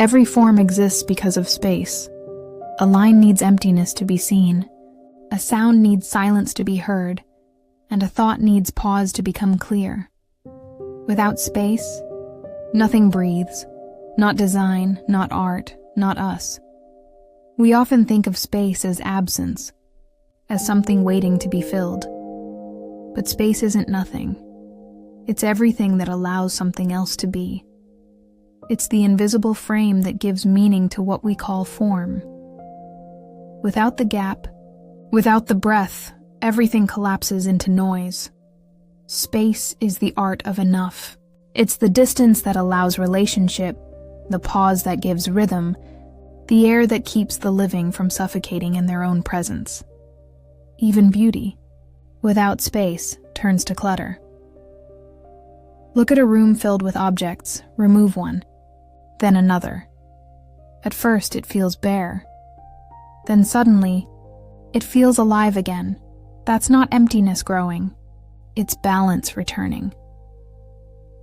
Every form exists because of space. A line needs emptiness to be seen. A sound needs silence to be heard. And a thought needs pause to become clear. Without space, nothing breathes. Not design, not art, not us. We often think of space as absence, as something waiting to be filled. But space isn't nothing. It's everything that allows something else to be. It's the invisible frame that gives meaning to what we call form. Without the gap, without the breath, everything collapses into noise. Space is the art of enough. It's the distance that allows relationship, the pause that gives rhythm, the air that keeps the living from suffocating in their own presence. Even beauty, without space, turns to clutter. Look at a room filled with objects, remove one, then another. At first it feels bare. Then suddenly, it feels alive again. That's not emptiness growing. It's balance returning.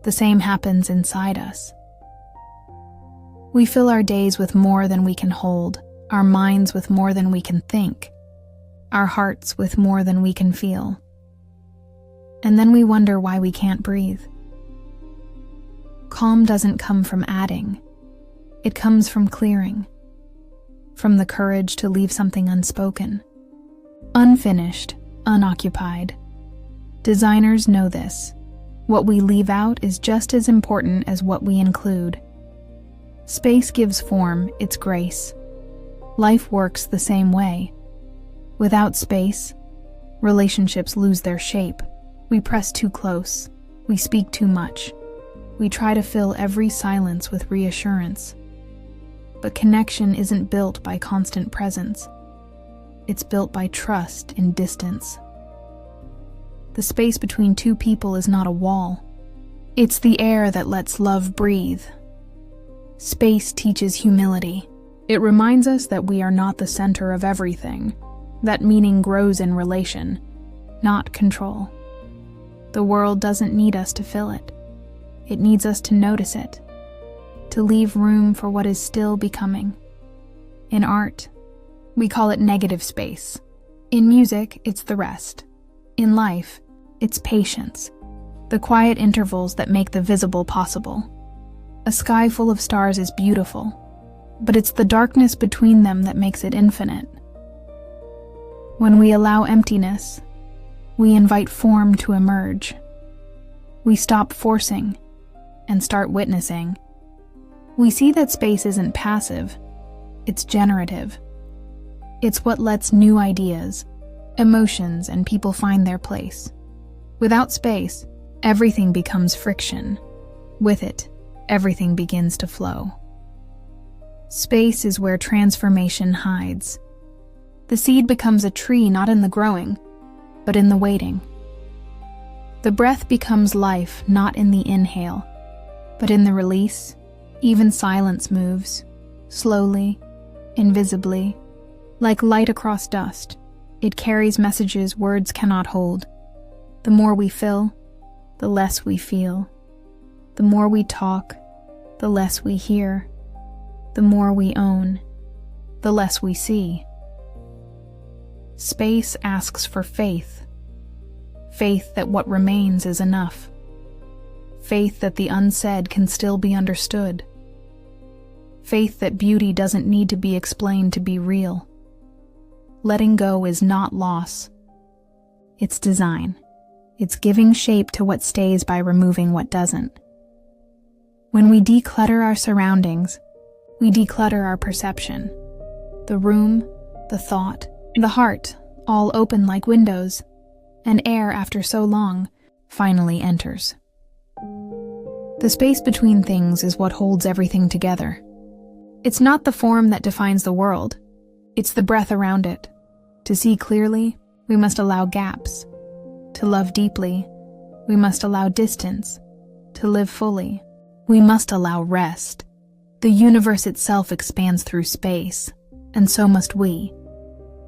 The same happens inside us. We fill our days with more than we can hold, our minds with more than we can think, our hearts with more than we can feel. And then we wonder why we can't breathe. Calm doesn't come from adding. It comes from clearing, from the courage to leave something unspoken, unfinished, unoccupied. Designers know this. What we leave out is just as important as what we include. Space gives form its grace. Life works the same way. Without space, relationships lose their shape. We press too close. We speak too much. We try to fill every silence with reassurance. But connection isn't built by constant presence. It's built by trust in distance. The space between two people is not a wall. It's the air that lets love breathe. Space teaches humility. It reminds us that we are not the center of everything, that meaning grows in relation, not control. The world doesn't need us to fill it. It needs us to notice it, to leave room for what is still becoming. In art, we call it negative space. In music, it's the rest. In life, it's patience, the quiet intervals that make the visible possible. A sky full of stars is beautiful, but it's the darkness between them that makes it infinite. When we allow emptiness, we invite form to emerge. We stop forcing and start witnessing. We see that space isn't passive, it's generative. It's what lets new ideas, emotions, and people find their place. Without space, everything becomes friction. With it, everything begins to flow. Space is where transformation hides. The seed becomes a tree not in the growing, but in the waiting. The breath becomes life not in the inhale, but in the release. Even silence moves, slowly, invisibly, like light across dust. It carries messages words cannot hold. The more we fill, the less we feel. The more we talk, the less we hear. The more we own, the less we see. Space asks for faith. Faith that what remains is enough. Faith that the unsaid can still be understood. Faith that beauty doesn't need to be explained to be real. Letting go is not loss. It's design. It's giving shape to what stays by removing what doesn't. When we declutter our surroundings, we declutter our perception. The room, the thought, the heart, all open like windows, and air after so long finally enters. The space between things is what holds everything together. It's not the form that defines the world. It's the breath around it. To see clearly, we must allow gaps. To love deeply, we must allow distance. To live fully, we must allow rest. The universe itself expands through space, and so must we.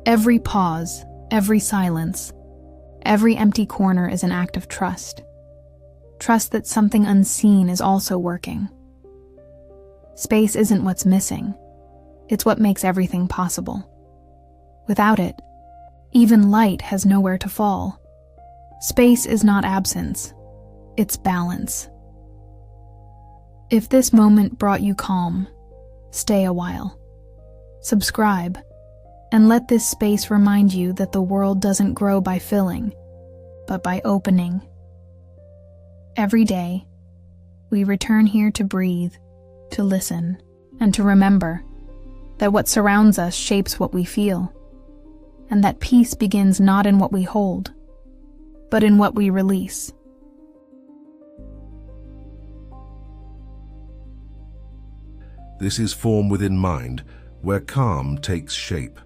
Every pause, every silence, every empty corner is an act of trust. Trust that something unseen is also working. Space isn't what's missing. It's what makes everything possible. Without it, even light has nowhere to fall. Space is not absence, it's balance. If this moment brought you calm, stay a while. Subscribe, and let this space remind you that the world doesn't grow by filling, but by opening. Every day, we return here to breathe, to listen, and to remember that what surrounds us shapes what we feel, and that peace begins not in what we hold, but in what we release. This is Form Within Mind, where calm takes shape.